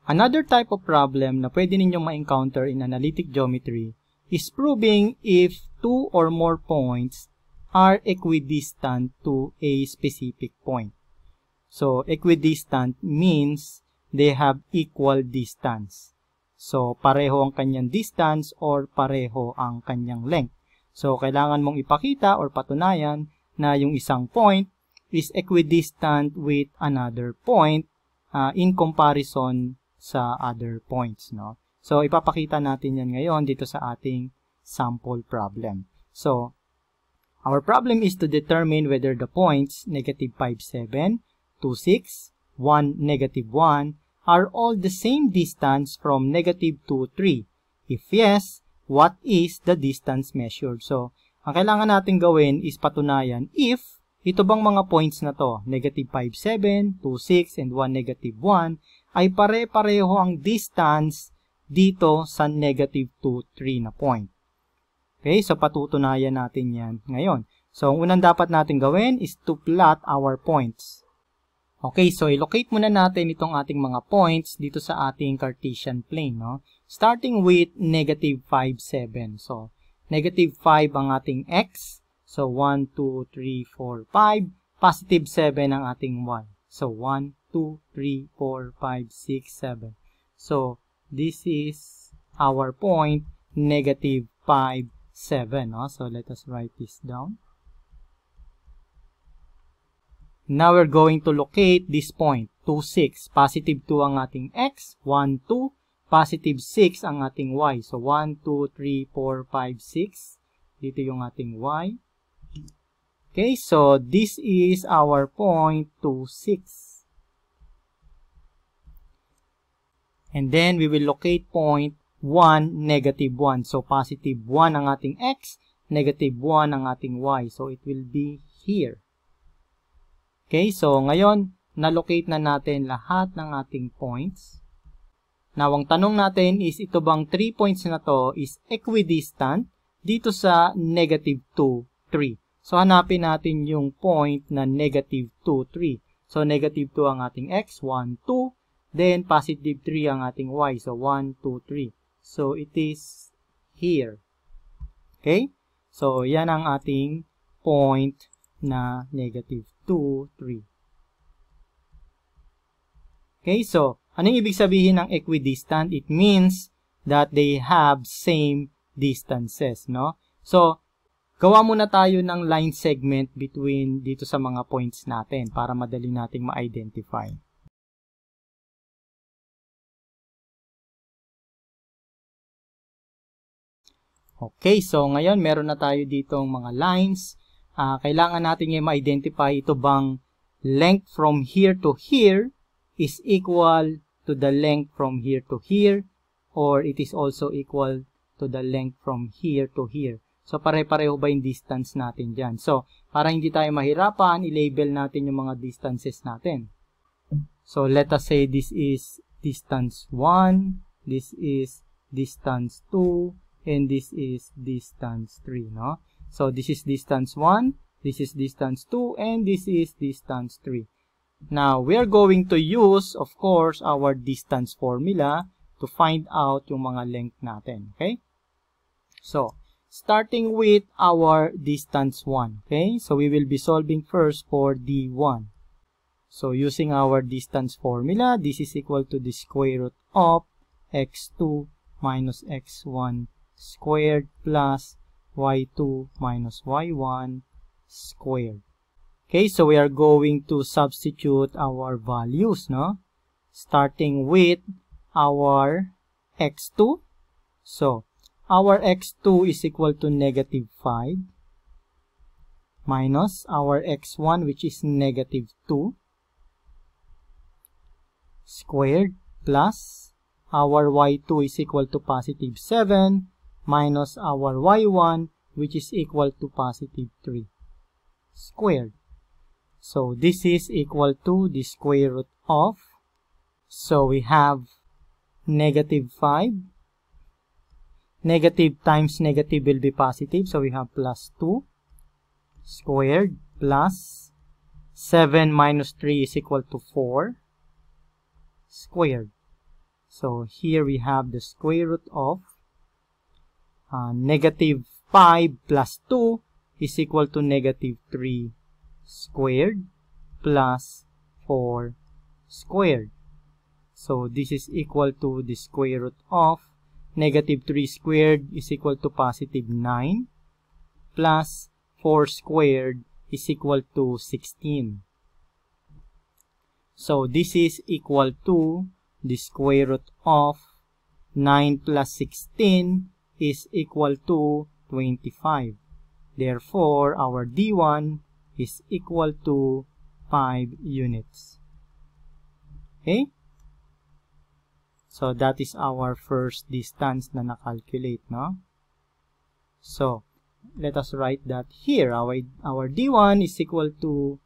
Another type of problem na pwede ninyong ma-encounter in analytic geometry is proving if two or more points are equidistant to a specific point. So, equidistant means they have equal distance. So, pareho ang kanyang distance or pareho ang kanyang length. So, kailangan mong ipakita or patunayan na yung isang point is equidistant with another point in comparison sa other points, no? So, ipapakita natin yan ngayon dito sa ating sample problem. So, our problem is to determine whether the points negative 5, 7, 2, 6, 1, negative 1 are all the same distance from negative 2, 3. If yes, what is the distance measured? So, ang kailangan natin gawin is patunayan if ito bang mga points na to, negative 5, 7, 2, 6, and 1, negative 1, ay pare-pareho ang distance dito sa negative 2, 3 na point. Okay, so patutunayan natin yan ngayon. So, ang unang dapat natin gawin is to plot our points. Okay, so i-locate muna natin itong ating mga points dito sa ating Cartesian plane, no? Starting with negative 5, 7. So, negative 5 ang ating x. So, 1, 2, 3, 4, 5. Positive 7 ang ating y. So, 1, 2, 3, 4, 5, 6, 7. So, this is our point, negative 5, 7. No? So, let us write this down. Now, we're going to locate this point, 2, 6. Positive 2 ang ating x. 1, 2. Positive 6 ang ating y. So, 1, 2, 3, 4, 5, 6. Dito yung ating y. Okay, so this is our point 2, 6. And then we will locate point 1, negative 1. So positive 1 ang ating x, negative 1 ang ating y. So it will be here. Okay, so ngayon, na-locate na natin lahat ng ating points. Now, ang tanong natin is ito bang 3 points na to is equidistant dito sa negative 2, 3. So, hanapin natin yung point na negative 2, 3. So, negative 2 ang ating x, 1, 2. Then, positive 3 ang ating y. So, 1, 2, 3. So, it is here. Okay? So, yan ang ating point na negative 2, 3. Okay? So, anong ibig sabihin ng equidistant? It means that they have same distances, no? So, gawa muna tayo ng line segment between dito sa mga points natin para madali nating ma-identify. Okay, so ngayon meron na tayo ditong mga lines. Kailangan natin ngayon ma-identify ito bang length from here to here is equal to the length from here to here or it is also equal to the length from here to here. So, pare-pareho ba yung distance natin dyan? So, para hindi tayo mahirapan, i-label natin yung mga distances natin. So, let us say this is distance 1, this is distance 2, and this is distance 3, no? So, this is distance 1, this is distance 2, and this is distance 3. Now, we are going to use, of course, our distance formula to find out yung mga length natin, okay? So, starting with our distance 1, okay? So, we will be solving first for D1. So, using our distance formula, this is equal to the square root of x2 minus x1 squared plus y2 minus y1 squared. Okay, so we are going to substitute our values, no? Starting with our x2. So, our x2 is equal to negative 5 minus our x1 which is negative 2 squared plus our y2 is equal to positive 7 minus our y1 which is equal to positive 3 squared. So this is equal to the square root of, so we have negative 5. Negative times negative will be positive, so we have plus 2 squared plus 7 minus 3 is equal to 4 squared. So here we have the square root of negative 5 plus 2 is equal to negative 3 squared plus 4 squared. So this is equal to the square root of negative 3 squared is equal to positive 9 plus 4 squared is equal to 16. So this is equal to the square root of 9 plus 16 is equal to 25. Therefore, our D1 is equal to 5 units. Okay? So that is our first distance na na-calculate, no? So, let us write that here. Our D1 is equal to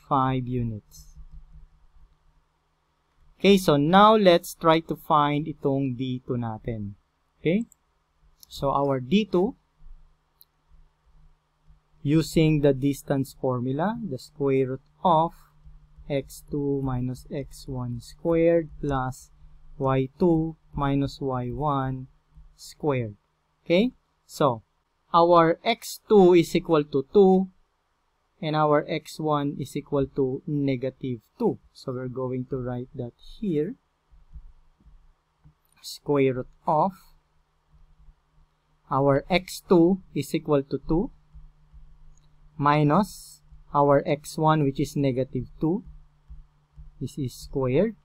5 units. Okay, so now let's try to find itong D2 natin. Okay? So our D2, using the distance formula, the square root of x2 minus x1 squared plus y2 minus y1 squared. Okay? So, our x2 is equal to 2 and our x1 is equal to negative 2. So, we're going to write that here. Square root of our x2 is equal to 2 minus our x1, which is negative 2. This is squared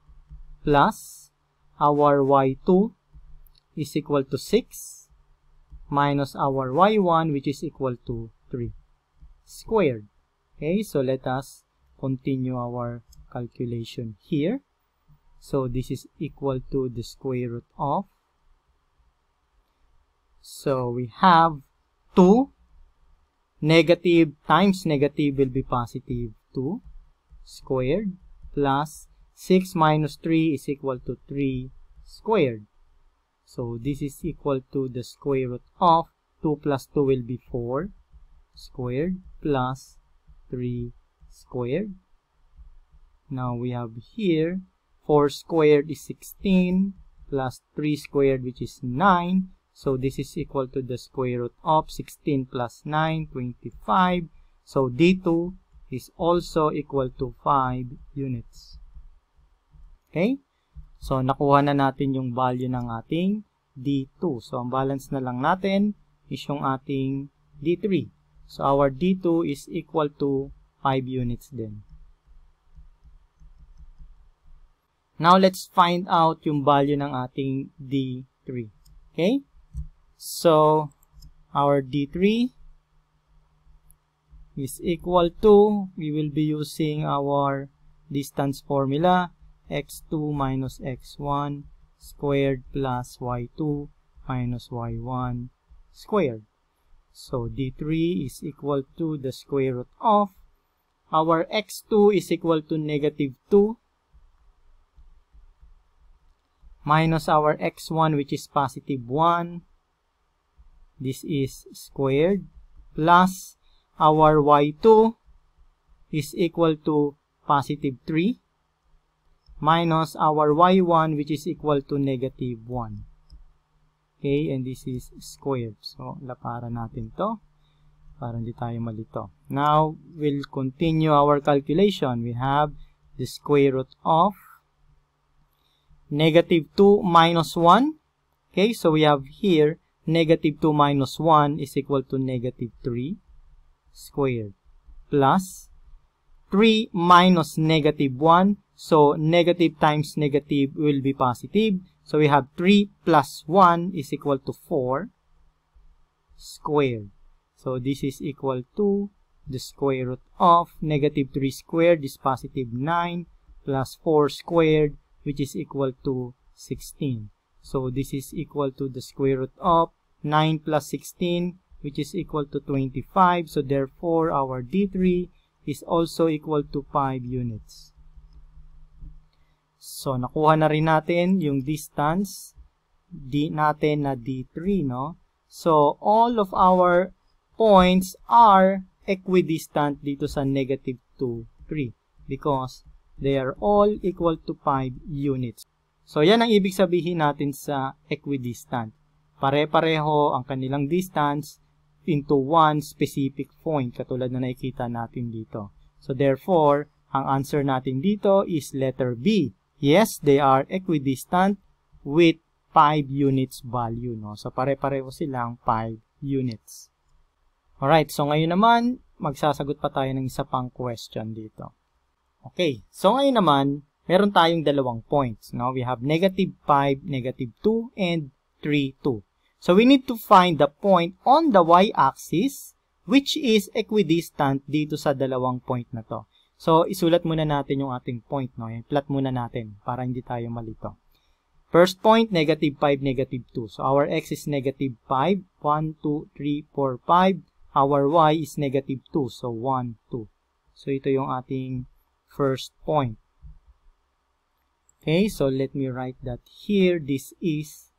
plus our y2 is equal to 6 minus our y1, which is equal to 3 squared. Okay, so let us continue our calculation here. So this is equal to the square root of, so we have 2, negative times negative will be positive 2 squared plus 6 minus 3 is equal to 3 squared. So this is equal to the square root of 2 plus 2 will be 4 squared plus 3 squared. Now we have here 4 squared is 16 plus 3 squared, which is 9. So this is equal to the square root of 16 plus 9, 25. So D2 is also equal to 5 units. Okay? So nakuha na natin yung value ng ating D2. So ang balance na lang natin is yung ating D3. So our D2 is equal to 5 units din. Now let's find out yung value ng ating D3. Okay? So our D3 is equal to, we will be using our distance formula, x2 minus x1 squared plus y2 minus y1 squared. So D3 is equal to the square root of, our x2 is equal to negative 2 minus our x1, which is positive 1. This is squared plus our y2 is equal to positive 3 minus our y1, which is equal to negative 1. Okay, and this is squared. So, laparan natin to para hindi tayo malito. Now, we'll continue our calculation. We have the square root of negative 2 minus 1. Okay, so we have here negative 2 minus 1 is equal to negative 3 squared plus 3 minus negative 1. So, negative times negative will be positive. So, we have 3 plus 1 is equal to 4 squared. So, this is equal to the square root of negative 3 squared is positive 9 plus 4 squared, which is equal to 16. So, this is equal to the square root of 9 plus 16, which is equal to 25. So, therefore, our D3 is also equal to 5 units. So, nakuha na rin natin yung distance natin na D3, no? So, all of our points are equidistant dito sa negative 2, 3 because they are all equal to 5 units. So, yan ang ibig sabihin natin sa equidistant. Pare-pareho ang kanilang distance into one specific point, katulad na nakikita natin dito. So, therefore, ang answer natin dito is letter B. Yes, they are equidistant with 5 units value. No? So, pare-pareho silang 5 units. Alright, so ngayon naman, magsasagot pa tayo ng isa pang question dito. Okay, so ngayon naman, meron tayong dalawang points. No? We have negative 5, negative 2, and 3, 2. So, we need to find the point on the y-axis which is equidistant dito sa dalawang point na to. So, isulat muna natin yung ating point. No? I-plot muna natin para hindi tayo malito. First point, negative 5, negative 2. So, our x is negative 5. 1, 2, 3, 4, 5. Our y is negative 2. So, 1, 2. So, ito yung ating first point. Okay, so let me write that here. This is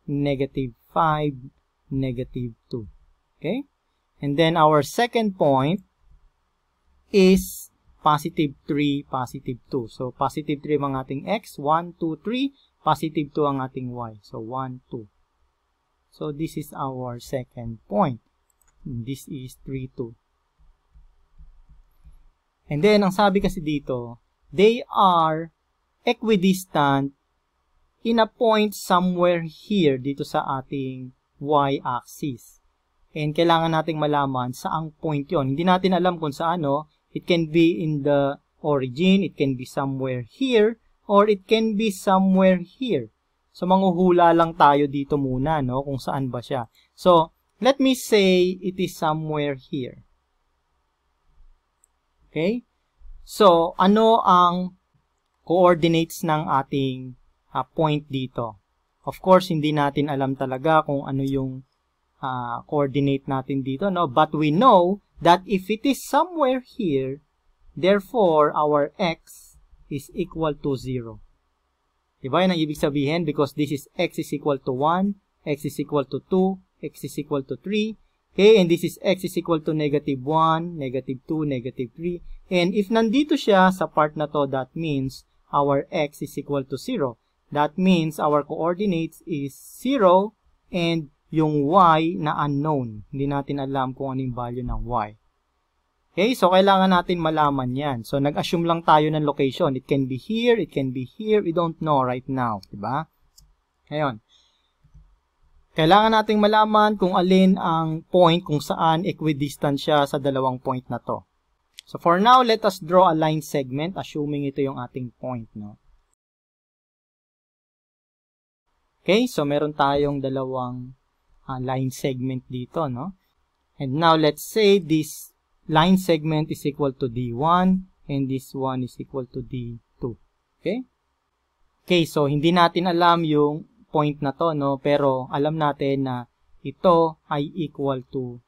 negative 5, negative 2. Okay? And then our second point is positive 3, positive 2. So, positive 3 ang ating x. 1, 2, 3. Positive 2 ang ating y. So, 1, 2. So, this is our second point. This is 3, 2. And then, ang sabi kasi dito, they are equidistant in a point somewhere here dito sa ating y-axis. And kailangan nating malaman saang point yon. Hindi natin alam kung saan. It can be in the origin, it can be somewhere here, or it can be somewhere here. So, manghuhula lang tayo dito muna, no, kung saan ba siya. So, let me say it is somewhere here. Okay? So, ano ang coordinates ng ating point dito? Of course, hindi natin alam talaga kung ano yung coordinate natin dito, no? But we know that if it is somewhere here, therefore, our x is equal to 0. Diba? Yan ang ibig sabihin because this is x is equal to 1, x is equal to 2, x is equal to 3. Okay, and this is x is equal to negative 1, negative 2, negative 3. And if nandito siya sa part na to, that means our x is equal to 0. That means our coordinates is 0 and yung y na unknown. Hindi natin alam kung anong value ng y. Okay, so kailangan natin malaman yan. So nag-assume lang tayo ng location. It can be here, it can be here. We don't know right now. Diba? Ngayon, kailangan nating malaman kung alin ang point kung saan equidistant siya sa dalawang point na to. So for now, let us draw a line segment assuming ito yung ating point, no? Okay, so meron tayong dalawang line segment dito, no? And now let's say this line segment is equal to D1 and this one is equal to D2. Okay? Okay, so hindi natin alam yung point na to, no? Pero alam natin na ito ay equal to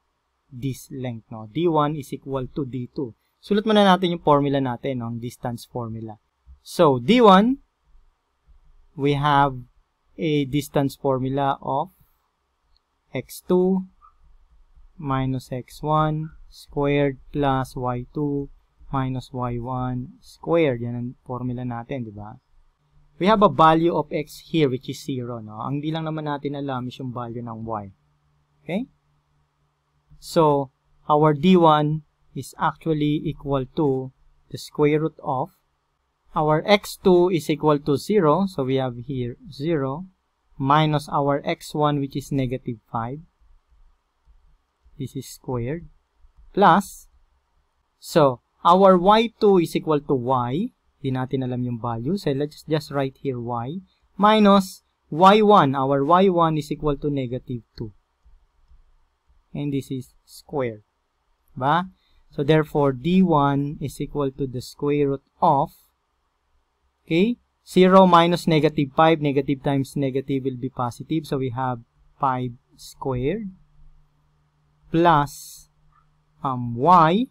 this length, no? D1 is equal to D2. Sulat muna natin yung formula natin, no? Ang distance formula. So, D1, we have a distance formula of x2 minus x1 squared plus y2 minus y1 squared. Yan ang formula natin, di ba? We have a value of x here which is 0, no? Ang di lang naman natin alam is yung value ng y. Okay? So, our D1 is actually equal to the square root of our x2 is equal to 0. So, we have here 0 minus our x1 which is negative 5. This is squared. Plus, so, our y2 is equal to y. Di natin alam yung value. So, let's just write here y. Minus y1. Our y1 is equal to negative 2. And this is squared. Ba? So, therefore, D1 is equal to the square root of, okay, 0 minus negative 5. Negative times negative will be positive. So, we have 5 squared plus y.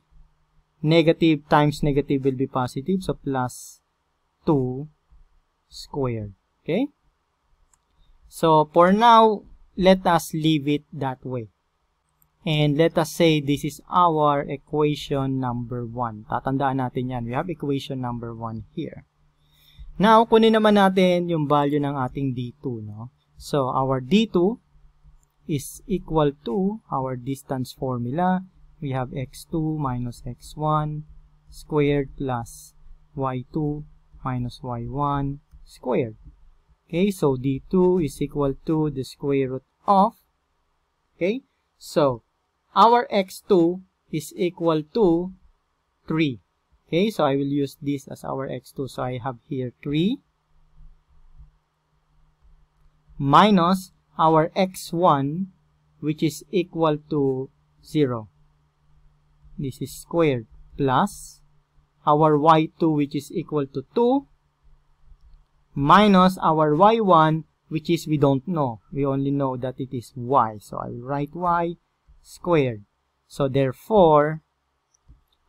Negative times negative will be positive. So, plus 2 squared. Okay? So, for now, let us leave it that way. And let us say this is our equation number 1. Tatandaan natin yan. We have equation number 1 here. Now, kunin naman natin yung value ng ating D2, no? So, our D2 is equal to our distance formula. We have x2 minus x1 squared plus y2 minus y1 squared. Okay, so D2 is equal to the square root of, okay, so our x2 is equal to 3. Okay, so I will use this as our x2. So I have here 3 minus our x1, which is equal to 0. This is squared, plus our y2, which is equal to 2, minus our y1, which is we don't know. We only know that it is y. So I will write y squared. So therefore,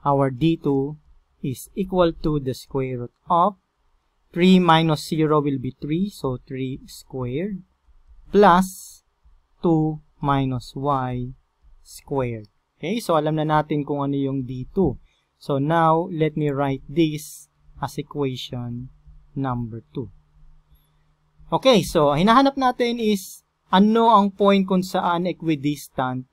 our D2 is equal to the square root of 3 minus 0 will be 3, so 3 squared, plus 2 minus y squared. Okay, so alam na natin kung ano yung D2. So now, let me write this as equation number 2. Okay, so hinahanap natin is ano ang point kung saan equidistant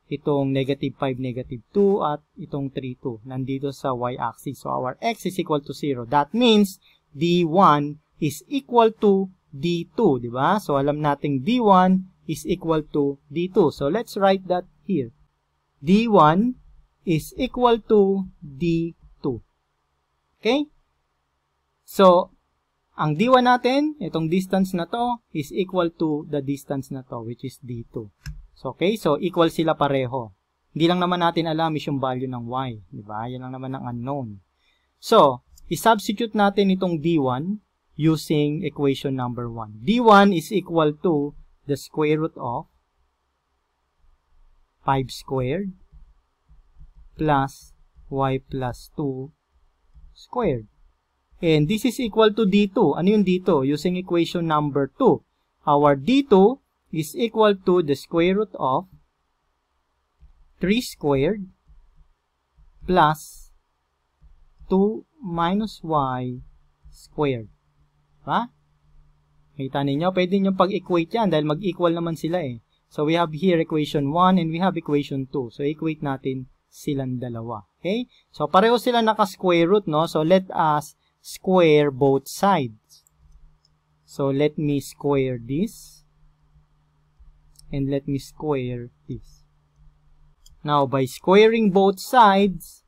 itong negative 5, negative 2, at itong 3, 2. Nandito sa y-axis. So, our x is equal to 0. That means, D1 is equal to D2. Diba? So, alam nating D1 is equal to D2. So, let's write that here. D1 is equal to D2. Okay? So, ang D1 natin, itong distance na to, is equal to the distance na to, which is D2. So, okay, so equal sila pareho. Hindi lang naman natin alam is yung value ng y. Diba? Yan lang naman ang unknown. So, i-substitute natin itong D1 using equation number 1. D1 is equal to the square root of 5 squared plus y plus 2 squared. And this is equal to D2. Ano yung D2? Using equation number 2. Our D2 is equal to the square root of 3 squared plus 2 minus y squared. Diba? Kita ninyo, pwede nyo pag-equate yan dahil mag-equal naman sila eh. So, we have here equation 1 and we have equation 2. So, equate natin silang dalawa. Okay? So, pareho sila naka-square root, no? So, let us square both sides. So, let me square this. And let me square this. Now, by squaring both sides,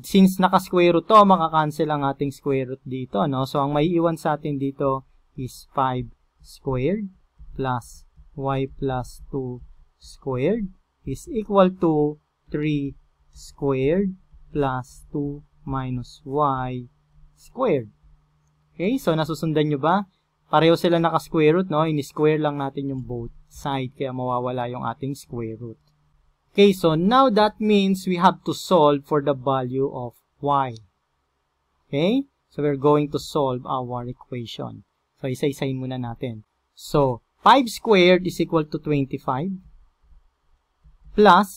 since naka-square root to, makakancel ang ating square root dito, no? So, ang may iwan sa atin dito is 5 squared plus y plus 2 squared is equal to 3 squared plus 2 minus y squared. Okay, so nasusundan nyo ba? Pareho sila naka-square root, no? Ini-square lang natin yung both side, kaya mawawala yung ating square root. Okay, so now that means we have to solve for the value of y. Okay, so we're going to solve our equation. So, isa-isahin muna natin. So, 5 squared is equal to 25 plus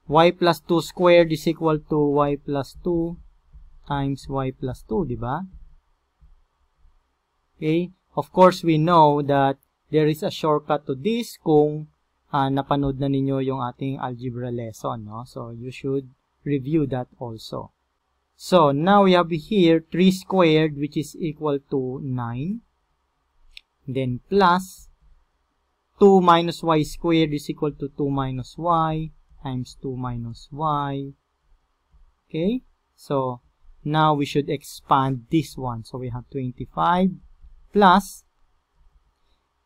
y plus 2 squared is equal to y plus 2 times y plus 2, di ba? Okay, of course, we know that there is a shortcut to this kung napanood na ninyo yung ating algebra lesson, no? So, you should review that also. So, now we have here 3 squared, which is equal to 9. Then, plus 2 minus y squared is equal to 2 minus y times 2 minus y. Okay? So, now we should expand this one. So, we have 25 plus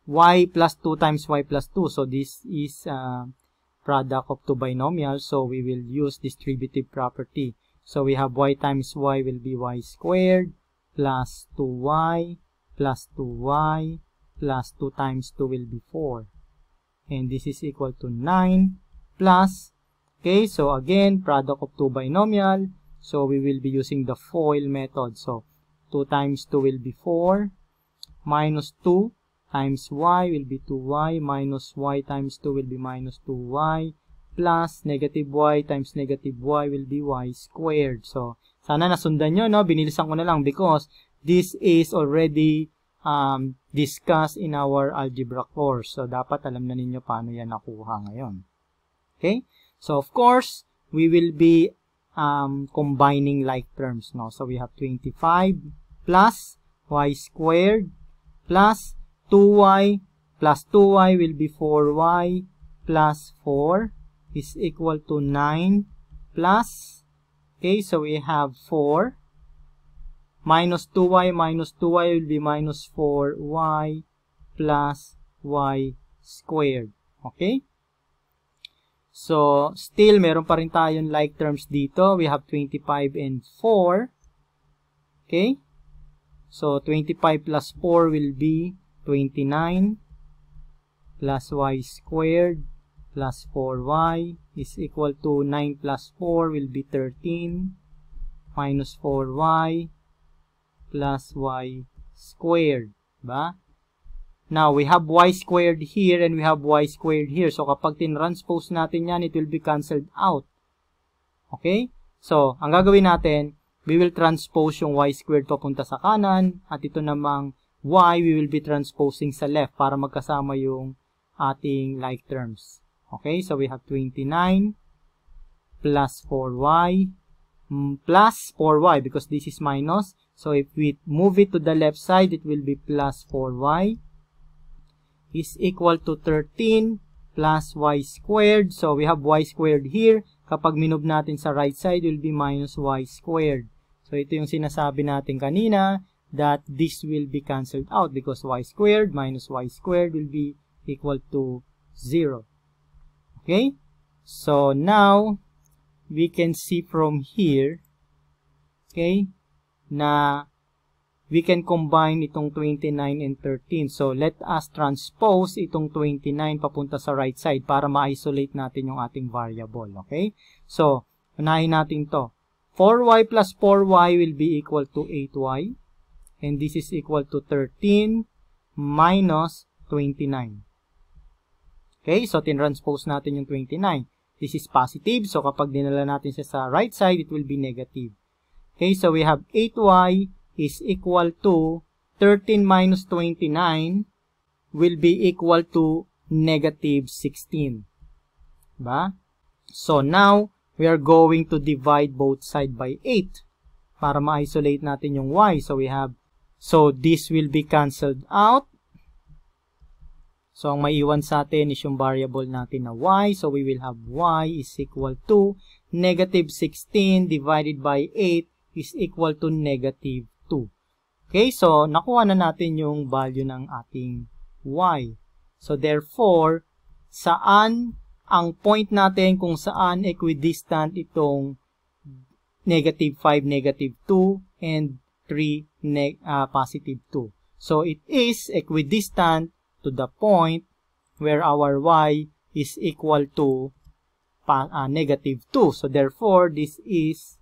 y plus 2 times y plus 2. So, this is product of two binomials. So, we will use distributive property. So, we have y times y will be y squared plus 2y plus 2y plus 2 times 2 will be 4. And this is equal to 9 plus, okay, so again, product of two binomial. So, we will be using the FOIL method. So, 2 times 2 will be 4 minus 2 times y will be 2y minus y times 2 will be minus 2y plus negative y times negative y will be y squared. So, sana nasundan nyo, no? Binilisan ko na lang because this is already discussed in our algebra course. So, dapat alam na ninyo paano yan nakuha ngayon. Okay? So, of course, we will be combining like terms. No? So, we have 25 plus y squared plus 2y plus 2y will be 4y plus 4 is equal to 9 plus, okay, so we have 4 minus 2y will be minus 4y plus y squared. Okay? So, still, meron pa rin tayong like terms dito. We have 25 and 4. Okay? So, 25 plus 4 will be 29 plus y squared plus 4y is equal to 9 plus 4 will be 13 minus 4y plus y squared. Ba? Now, we have y squared here and we have y squared here. So, kapag tinranspose natin yan, it will be cancelled out. Okay? So, ang gagawin natin, we will transpose yung y squared papunta sa kanan at ito namang y, we will be transposing sa left para magkasama yung ating like terms. Okay? So, we have 29 plus 4y plus 4y because this is minus. So, if we move it to the left side, it will be plus 4y is equal to 13 plus y squared. So, we have y squared here. Kapag minove natin sa right side, it will be minus y squared. So, ito yung sinasabi natin kanina that this will be cancelled out because y squared minus y squared will be equal to 0. Okay? So, now, we can see from here, okay, na we can combine itong 29 and 13. So, let us transpose itong 29 papunta sa right side para ma-isolate natin yung ating variable. Okay? So, unahin natin to. 4y plus 4y will be equal to 8y. And this is equal to 13 minus 29. Okay? So, tinranspose natin yung 29. This is positive. So, kapag dinala natin siya sa right side, it will be negative. Okay? So, we have 8y is equal to 13 minus 29 will be equal to negative 16. Ba? So, now, we are going to divide both sides by 8 para ma-isolate natin yung y. So, we have, so this will be cancelled out. So, ang maiwan sa atin is yung variable natin na y. So, we will have y is equal to negative 16 divided by 8 is equal to negative 2. Okay, so nakuha na natin yung value ng ating y. So therefore, saan ang point natin kung saan equidistant itong negative 5, negative 2, and 3, positive 2. So it is equidistant to the point where our y is equal to negative 2. So therefore, this is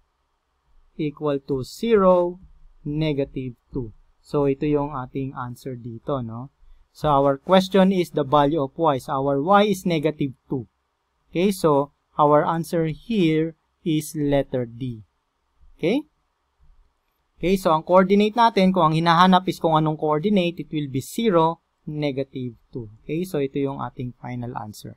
equal to 0, negative 2. So, ito yung ating answer dito, no? So, our question is the value of y. So, our y is negative 2. Okay, so, our answer here is letter D. Okay? Okay, so, ang coordinate natin, kung ang hinahanap is kung anong coordinate, it will be 0, negative 2. Okay, so, ito yung ating final answer.